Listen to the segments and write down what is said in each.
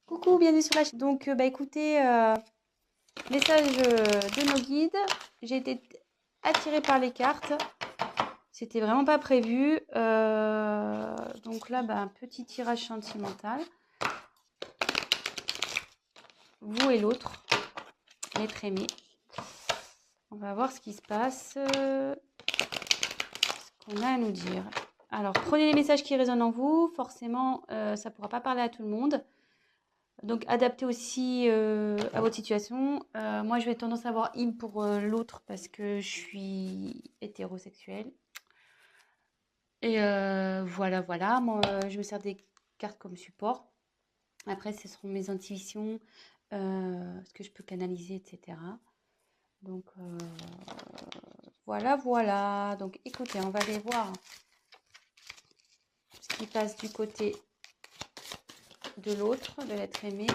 Coucou, bienvenue sur la chaîne. Donc, écoutez, message de nos guides. J'ai été attirée par les cartes. C'était vraiment pas prévu. Donc là, un petit tirage sentimental. Vous et l'autre, l'être aimé. On va voir ce qui se passe, ce qu'on a à nous dire. Alors, prenez les messages qui résonnent en vous. Forcément, ça ne pourra pas parler à tout le monde. Donc, adaptez aussi à votre situation. Moi, je vais tendance à avoir im pour l'autre parce que je suis hétérosexuelle. Et voilà. Moi, je me sers des cartes comme support. Après, ce seront mes intuitions, ce que je peux canaliser, etc. Donc, voilà. Donc, écoutez, on va aller voir ce qui passe du côté de l'autre, de l'être aimé,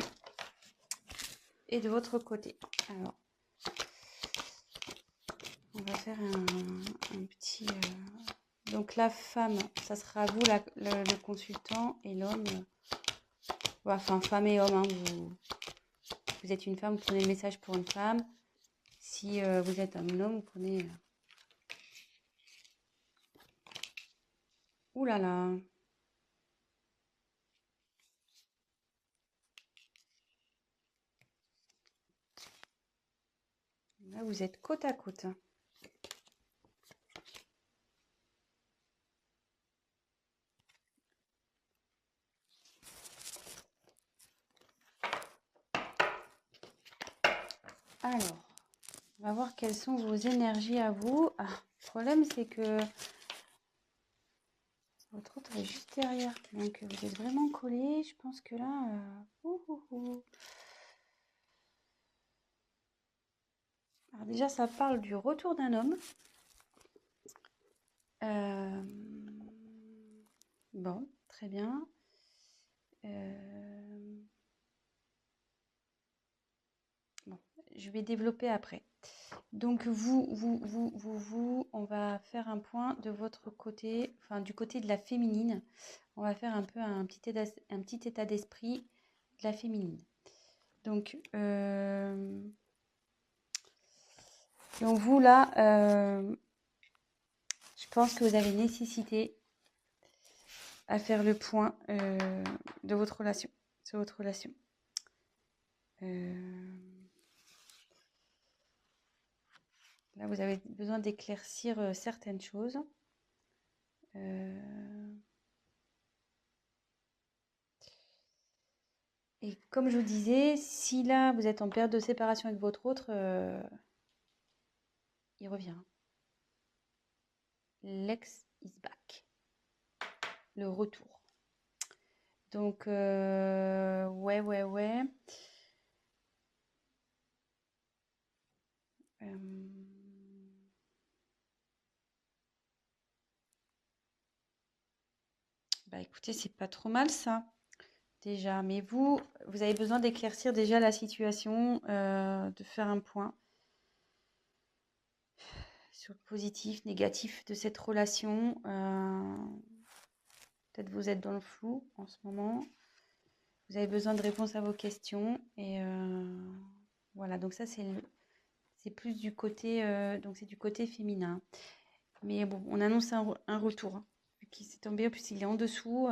et de votre côté. Alors, on va faire un petit... Donc la femme, ça sera vous le consultant, et l'homme, enfin femme et homme, hein, vous êtes une femme, vous prenez le message pour une femme. Si vous êtes un homme, vous prenez... Ouh là là. Là, vous êtes côte à côte. Alors, on va voir quelles sont vos énergies à vous. Ah, le problème, c'est que votre autre est juste derrière. Donc, vous êtes vraiment collés. Je pense que là... Alors déjà, ça parle du retour d'un homme. Bon, très bien. Bon, je vais développer après. Donc vous, on va faire un point de votre côté, enfin du côté de la féminine. On va faire un peu un petit état d'esprit de la féminine. Donc vous là, je pense que vous avez nécessité à faire le point de votre relation, sur votre relation. Là, vous avez besoin d'éclaircir certaines choses. Et comme je vous disais, si là, vous êtes en période de séparation avec votre autre, il revient. L'ex is back. Le retour. Donc, ouais. Écoutez, c'est pas trop mal ça, déjà. Mais vous avez besoin d'éclaircir déjà la situation, de faire un point sur le positif, négatif de cette relation. Peut-être vous êtes dans le flou en ce moment. Vous avez besoin de réponses à vos questions. Et voilà, donc ça, c'est plus du côté, donc c'est du côté féminin. Mais bon, on annonce un retour. Hein, qui s'est tombé, en plus il est en dessous.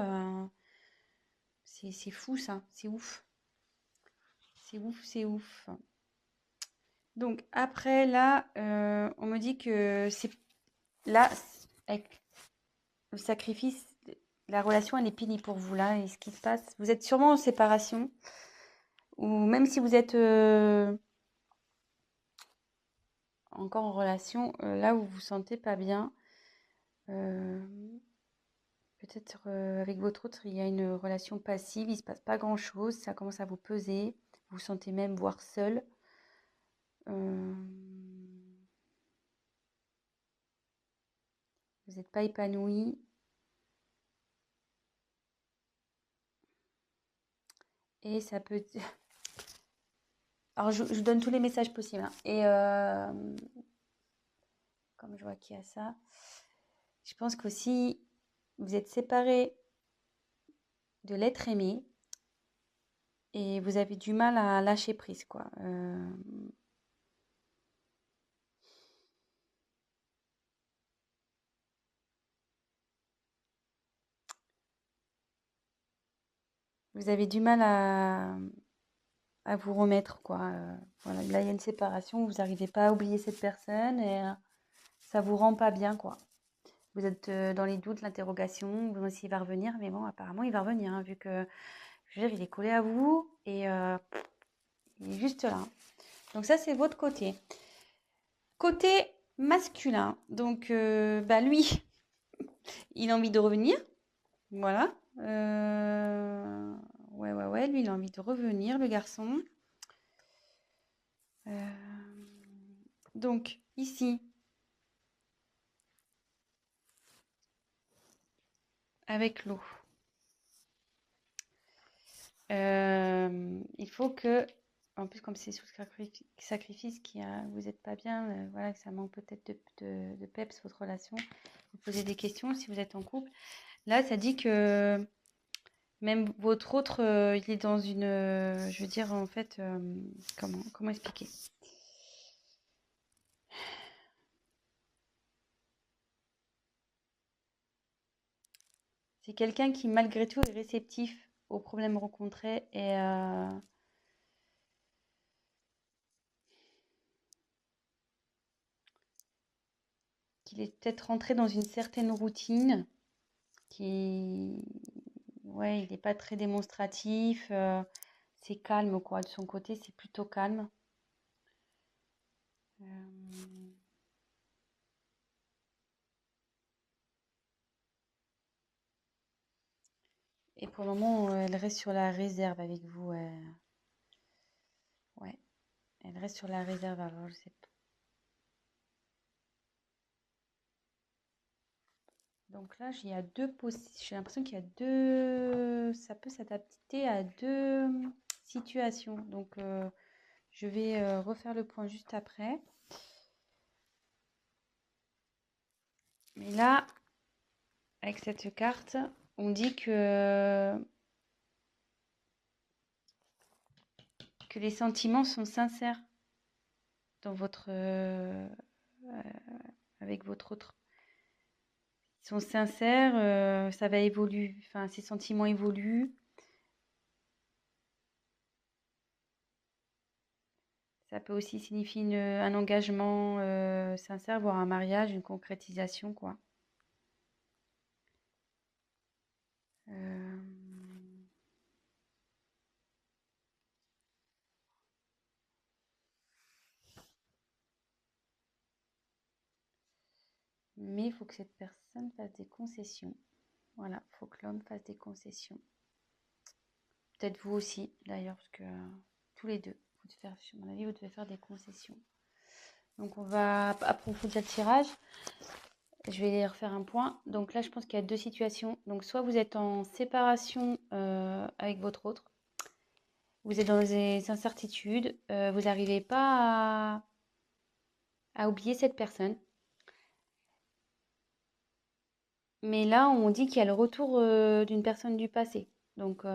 C'est fou ça, c'est ouf. C'est ouf. Donc après, là, on me dit que c'est là, avec le sacrifice, la relation, elle est finie pour vous là. Et ce qui se passe, vous êtes sûrement en séparation. Ou même si vous êtes encore en relation, là où vous vous sentez pas bien, peut-être avec votre autre, il y a une relation passive, il se passe pas grand-chose, ça commence à vous peser, vous vous sentez même voire seul. Vous n'êtes pas épanoui. Et ça peut... Alors, je vous donne tous les messages possibles. Hein. Et comme je vois qu'il y a ça, je pense qu'aussi, vous êtes séparés de l'être aimé. et vous avez du mal à lâcher prise, quoi. Vous avez du mal à vous remettre, quoi. Voilà, là, il y a une séparation, vous n'arrivez pas à oublier cette personne et ça vous rend pas bien, quoi. Vous êtes dans les doutes, l'interrogation, vous demandez s'il va revenir, mais bon, apparemment, il va revenir, hein, vu que, je veux dire, il est collé à vous et il est juste là. Donc ça, c'est votre côté. Côté masculin, donc bah lui, il a envie de revenir, voilà. Ouais, lui, il a envie de revenir, le garçon. Donc, ici, avec l'eau, il faut que, en plus, comme c'est sous sacrifice, vous n'êtes pas bien, voilà, que ça manque peut-être de peps, votre relation, vous posez des questions si vous êtes en couple. Là, ça dit que même votre autre, il est dans une, je veux dire, en fait, comment expliquer? C'est quelqu'un qui, malgré tout, est réceptif aux problèmes rencontrés et qu'il est peut-être rentré dans une certaine routine, qui, ouais, il n'est pas très démonstratif, c'est calme, quoi. De son côté, c'est plutôt calme. Euh, et pour le moment, elle reste sur la réserve avec vous. Ouais, elle reste sur la réserve. Alors, je sais pas. Donc là, il y a j'ai l'impression qu'il y a deux, ça peut s'adapter à deux situations. Donc, je vais refaire le point juste après. Mais là, avec cette carte, on dit que les sentiments sont sincères dans avec votre autre. Ils sont sincères, ça va évoluer, enfin, ces sentiments évoluent. Ça peut aussi signifier un engagement sincère, voire un mariage, une concrétisation, quoi. Euh, Mais il faut que cette personne fasse des concessions. Voilà, il faut que l'homme fasse des concessions. Peut-être vous aussi, d'ailleurs, parce que tous les deux, à mon avis, vous devez faire des concessions. Donc, on va approfondir le tirage. Je vais refaire un point. Donc là, je pense qu'il y a deux situations. Donc, soit vous êtes en séparation avec votre autre, vous êtes dans des incertitudes, vous n'arrivez pas à oublier cette personne. Mais là, on dit qu'il y a le retour d'une personne du passé. Donc,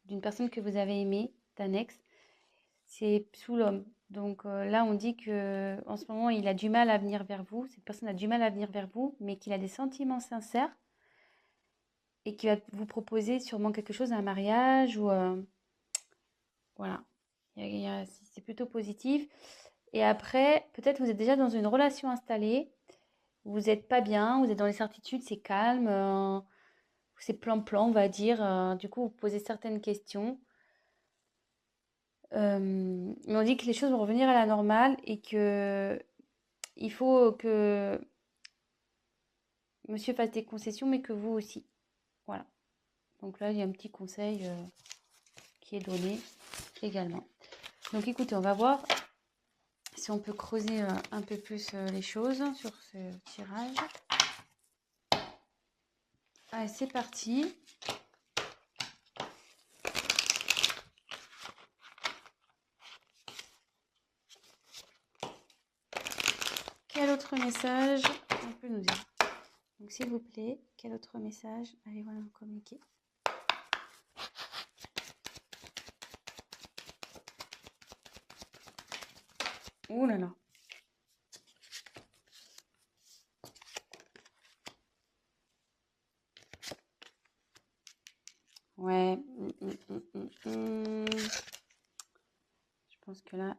d'une personne que vous avez aimée, d'un ex. C'est sous l'homme. Donc là, on dit que en ce moment, il a du mal à venir vers vous. Cette personne a du mal à venir vers vous, mais qu'il a des sentiments sincères et qu'il va vous proposer sûrement quelque chose, un mariage ou voilà. C'est plutôt positif. Et après, peut-être vous êtes déjà dans une relation installée. Vous n'êtes pas bien, vous êtes dans les certitudes, c'est calme, c'est plan-plan, on va dire. Du coup, vous posez certaines questions. Mais on dit que les choses vont revenir à la normale et que il faut que monsieur fasse des concessions, mais que vous aussi. Voilà. Donc là, il y a un petit conseil qui est donné également. Donc écoutez, on va voir si on peut creuser un peu plus les choses sur ce tirage. Allez, c'est parti. Quel autre message on peut nous dire? Donc s'il vous plaît, quel autre message allez-vous nous communiquer? Ouh là là. Ouais. Je pense que là,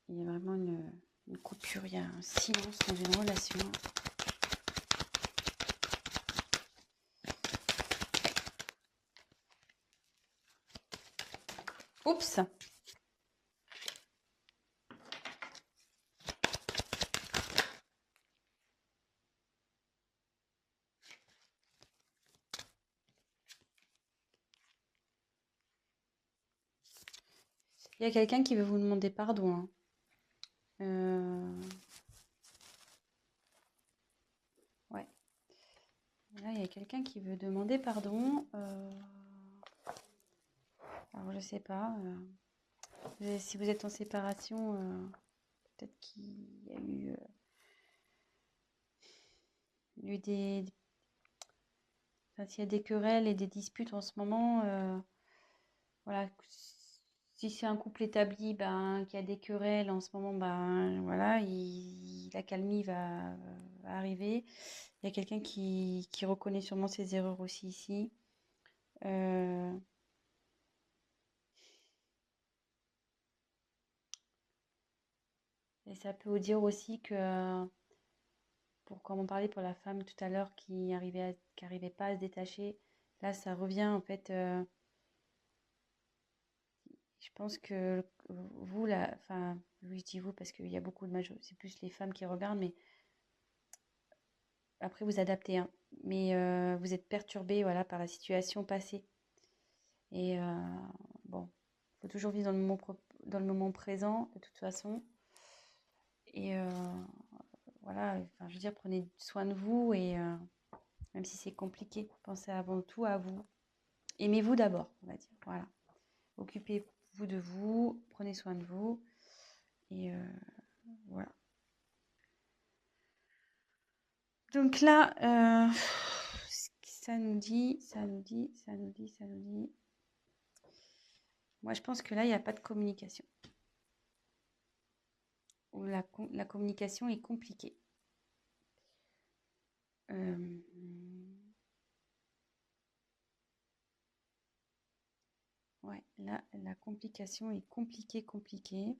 il y a vraiment une coupure, il y a un silence dans une relation. Oups! Il y a quelqu'un qui veut vous demander pardon, hein. Ouais. Là, il y a quelqu'un qui veut demander pardon. Alors, je sais pas. Si vous êtes en séparation, peut-être qu'il y a eu enfin, s'il y a des querelles et des disputes en ce moment, voilà. Si c'est un couple établi, ben, qui a des querelles en ce moment, ben, voilà, l'accalmie va arriver. Il y a quelqu'un qui reconnaît sûrement ses erreurs aussi ici. Euh, et ça peut vous dire aussi que, comme on parlait pour la femme tout à l'heure qui arrivait pas à se détacher, là ça revient en fait. Je pense que vous, là, enfin, oui, je dis vous parce qu'il y a beaucoup de c'est plus les femmes qui regardent, mais après vous adaptez, hein. Mais vous êtes perturbé, voilà, par la situation passée. Et bon, il faut toujours vivre dans le moment présent, de toute façon. Et voilà, enfin, je veux dire, prenez soin de vous et même si c'est compliqué, pensez avant tout à vous. Aimez-vous d'abord, on va dire. Voilà. Occupez-vous de vous, prenez soin de vous. Et voilà. Donc là, ça nous dit. Moi, je pense que là, il n'y a pas de communication. Ou la communication est compliquée. Ouais, là, la complication est compliquée.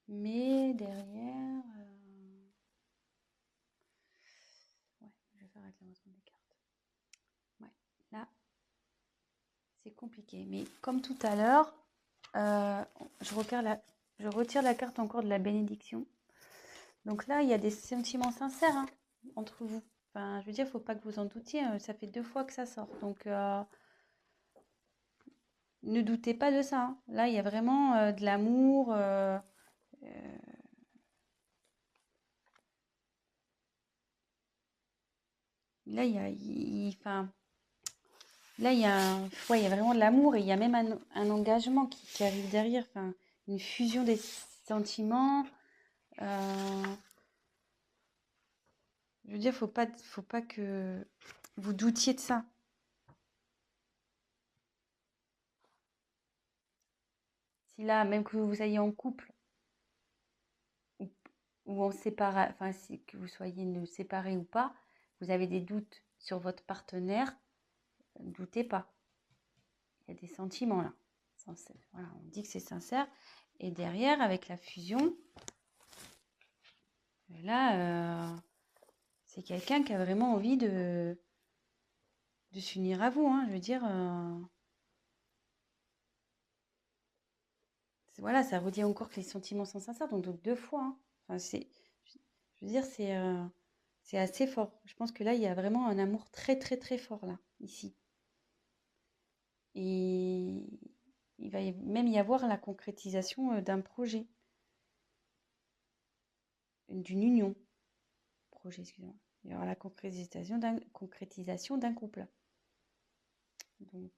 Mais derrière, ouais, je vais faire avec l'avancement des cartes. Ouais, là, c'est compliqué. Mais comme tout à l'heure, je retire la carte encore de la bénédiction. Donc là, il y a des sentiments sincères, hein, entre vous. Enfin, je veux dire, il ne faut pas que vous en doutiez. Ça fait 2 fois que ça sort. Donc, ne doutez pas de ça, hein. Là, il y a vraiment de l'amour. Là, enfin, là, ouais, il y a vraiment de l'amour et il y a même un engagement qui arrive derrière. Enfin, une fusion des sentiments. Je veux dire, faut pas que vous doutiez de ça. Si là, même que vous soyez en couple ou, ou en séparation, enfin, que vous soyez séparés ou pas, vous avez des doutes sur votre partenaire, ne doutez pas. Il y a des sentiments là. Voilà, on dit que c'est sincère. Et derrière, avec la fusion, là, c'est quelqu'un qui a vraiment envie de s'unir à vous, hein. Je veux dire, voilà, ça redit encore que les sentiments sont sincères, donc 2 fois, hein. Enfin, je veux dire, c'est assez fort. Je pense que là, il y a vraiment un amour très, très, très fort, là, ici. Et il va même y avoir la concrétisation d'un projet, d'une union. Projet, excusez-moi. Il y aura la concrétisation d'un couple. Donc,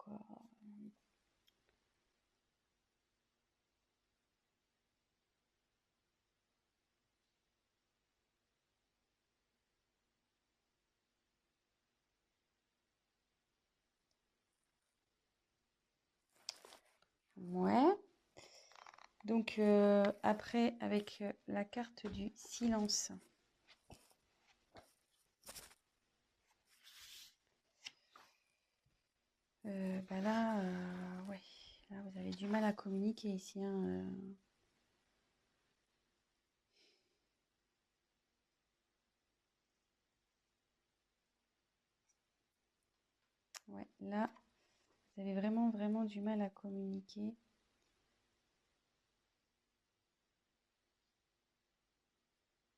Ouais. Donc, après, avec la carte du silence. Bah là, ouais. Là, vous avez du mal à communiquer ici, hein, Ouais, là, vous avez vraiment, vraiment du mal à communiquer.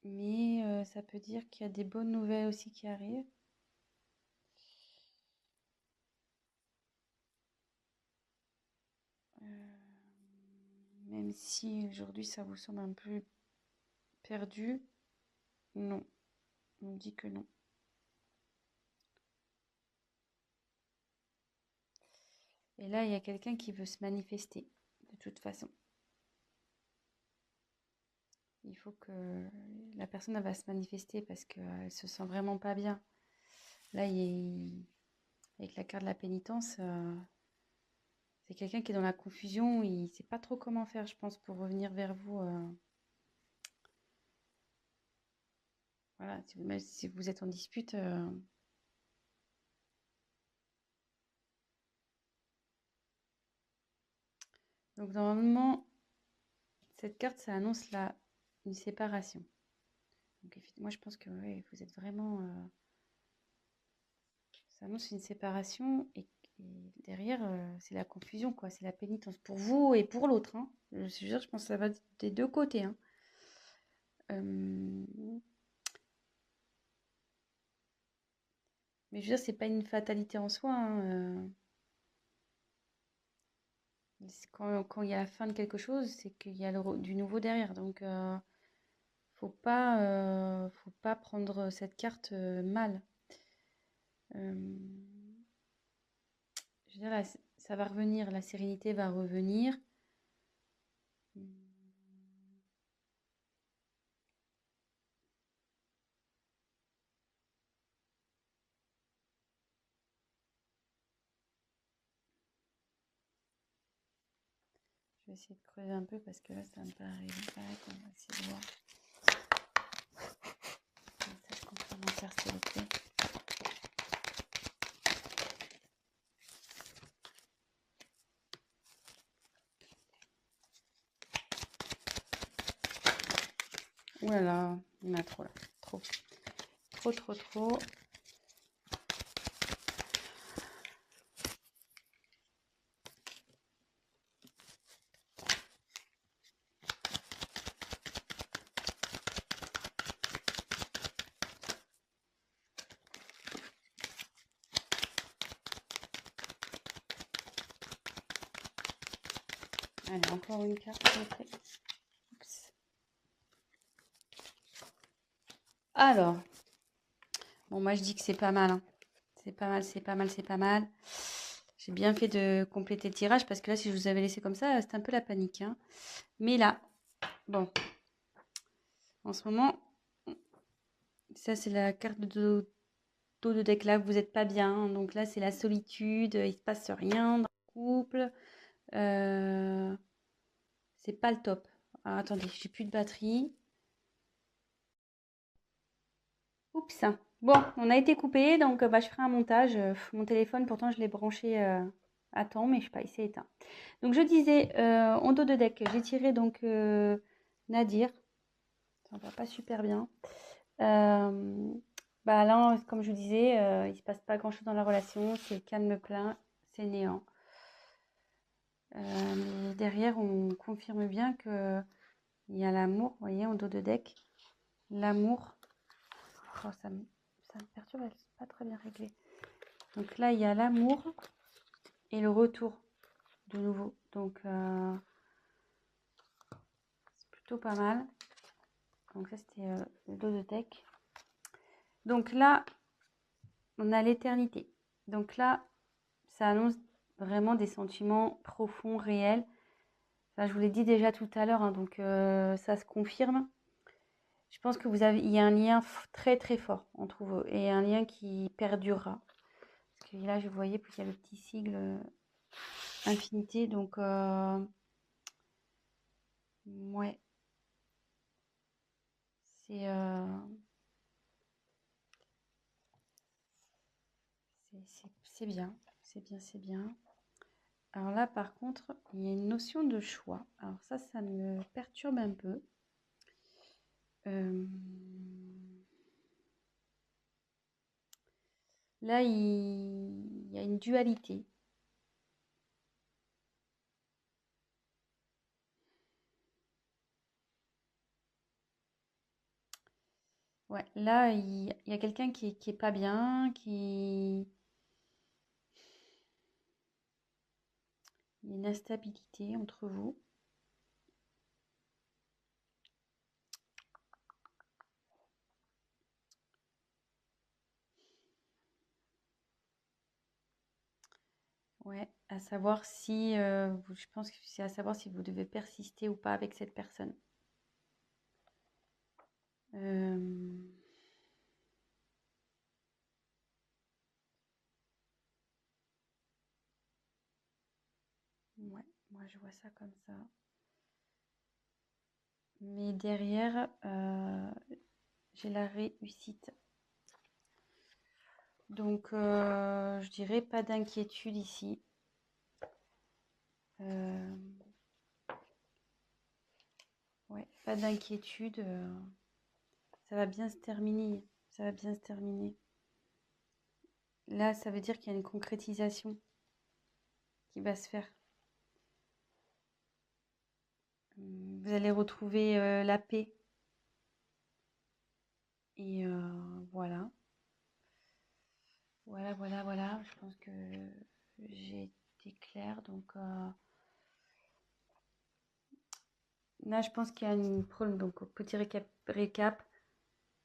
Mais ça peut dire qu'il y a des bonnes nouvelles aussi qui arrivent. Même si aujourd'hui ça vous semble un peu perdu, non, on me dit que non. Et là, il y a quelqu'un qui veut se manifester, de toute façon. Il faut que la personne elle va se manifester parce qu'elle se sent vraiment pas bien. Là, avec la carte de la pénitence, c'est quelqu'un qui est dans la confusion. Il ne sait pas trop comment faire, je pense, pour revenir vers vous. Voilà, même si vous êtes en dispute. Donc, normalement, cette carte, ça annonce une séparation. Donc, moi, je pense que ouais, vous êtes vraiment... ça annonce une séparation et derrière, c'est la confusion, quoi. C'est la pénitence pour vous et pour l'autre, hein. Je pense que ça va des deux côtés, hein. Mais je veux dire, c'est pas une fatalité en soi, hein. Quand il y a la fin de quelque chose, c'est qu'il y a du nouveau derrière. Donc, faut pas prendre cette carte mal. Euh, je veux dire, ça va revenir, la sérénité va revenir. Je vais essayer de creuser un peu parce que là, ça me paraît vague. On va essayer de voir. Message complémentaire, s'il vous plaît. Ouh là là, il y en a trop là. Trop. Trop, trop, trop. Allez, encore une carte, s'il vous plaît. Oups. Alors, bon, moi je dis que c'est pas mal, hein. C'est pas mal, c'est pas mal, c'est pas mal. J'ai bien fait de compléter le tirage parce que là, si je vous avais laissé comme ça, c'était un peu la panique, hein. Mais là, bon, en ce moment, ça c'est la carte de dos de deck là, vous n'êtes pas bien. Donc là, c'est la solitude, il se passe rien dans le couple. C'est pas le top. Alors, attendez, j'ai plus de batterie. Oups. Bon, on a été coupé, donc bah, je ferai un montage. Mon téléphone, pourtant, je l'ai branché à temps, mais je sais pas, il s'est éteint. Donc, je disais, en dos de deck, j'ai tiré donc Nadir. Ça va pas super bien. Bah là, comme je vous disais, il se passe pas grand-chose dans la relation. C'est calme plein, c'est néant. Mais derrière, on confirme bien que il y a l'amour, vous voyez, en dos de deck. L'amour. Oh, ça me perturbe, c'est pas très bien réglé. Donc là, il y a l'amour et le retour de nouveau. Donc, c'est plutôt pas mal. Donc ça, c'était le dos de deck. Donc là, on a l'éternité. Donc là, ça annonce vraiment des sentiments profonds, réels. Enfin, je vous l'ai dit déjà tout à l'heure, hein, donc ça se confirme. Je pense que il y a un lien très très fort entre vous et un lien qui perdurera. Parce que là, je voyais qu'il y a le petit sigle. infinité. Donc, ouais, c'est c'est bien. C'est bien, c'est bien. Alors là, par contre, il y a une notion de choix. Alors ça me perturbe un peu. Là, il y a une dualité. Ouais, là, il y a quelqu'un qui est pas bien, il y a une instabilité entre vous. Ouais, à savoir si, je pense que c'est à savoir si vous devez persister ou pas avec cette personne. Euh, ouais, moi je vois ça comme ça. Mais derrière, j'ai la réussite. Donc, je dirais pas d'inquiétude ici. Ouais, pas d'inquiétude. Ça va bien se terminer. Ça va bien se terminer. Là, ça veut dire qu'il y a une concrétisation qui va se faire. Vous allez retrouver la paix. Et voilà. Voilà. Je pense que j'ai été claire. Donc là, je pense qu'il y a une problème. Donc, petit récap.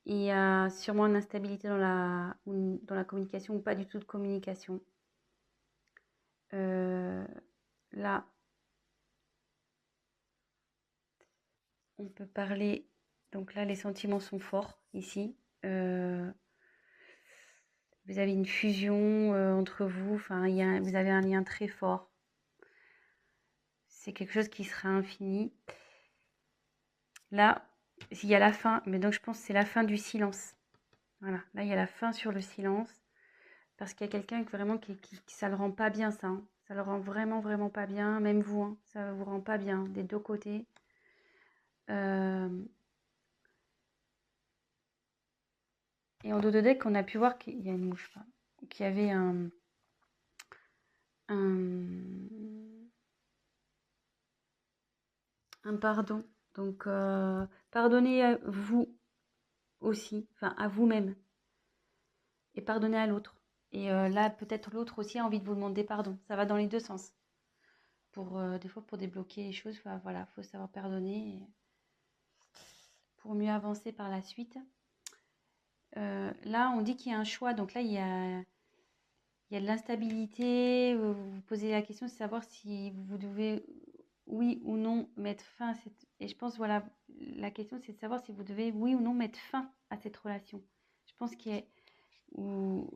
Il y a sûrement une instabilité dans la communication ou pas du tout de communication. Là, on peut parler. Donc là, les sentiments sont forts ici. Vous avez une fusion entre vous. Enfin, vous avez un lien très fort. C'est quelque chose qui sera infini. Là, il y a la fin. Mais donc, je pense que c'est la fin du silence. Voilà. Là, il y a la fin sur le silence. Parce qu'il y a quelqu'un vraiment qui ça le rend pas bien, ça. Hein. Ça le rend vraiment pas bien. Même vous, hein, ça vous rend pas bien des deux côtés. Et en dos de deck, on a pu voir qu'il y a une mouche, qu'il y avait un pardon. Donc, pardonnez à vous aussi, enfin à vous-même, et pardonnez à l'autre. Et là, peut-être l'autre aussi a envie de vous demander pardon. Ça va dans les deux sens. Des fois, pour débloquer les choses, voilà, faut savoir pardonner pour mieux avancer par la suite. Là, on dit qu'il y a un choix. Donc là, il y a de l'instabilité. Vous vous posez la question de savoir si vous devez, oui ou non, mettre fin à cette... Et je pense, voilà, la question, c'est de savoir si vous devez, oui ou non, mettre fin à cette relation. Je pense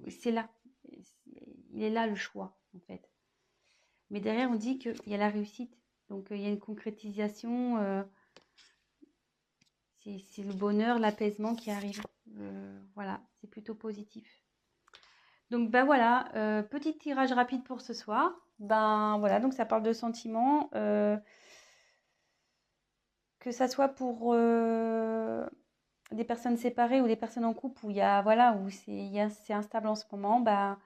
c'est là. Il est là le choix, en fait. Mais derrière, on dit qu'il y a la réussite. Donc, il y a une concrétisation. C'est le bonheur, l'apaisement qui arrive. Voilà, c'est plutôt positif. Donc ben voilà, petit tirage rapide pour ce soir. Ben voilà, donc ça parle de sentiments, que ça soit pour des personnes séparées ou des personnes en couple où il y a voilà où c'est instable en ce moment. Ben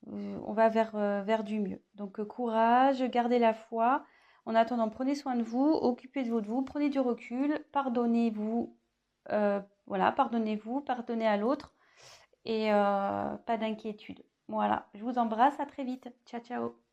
on va vers du mieux. Donc courage, gardez la foi. En attendant, prenez soin de vous, occupez-vous de vous, prenez du recul, pardonnez-vous, voilà, pardonnez-vous, pardonnez à l'autre et pas d'inquiétude. Voilà, je vous embrasse, à très vite. Ciao, ciao.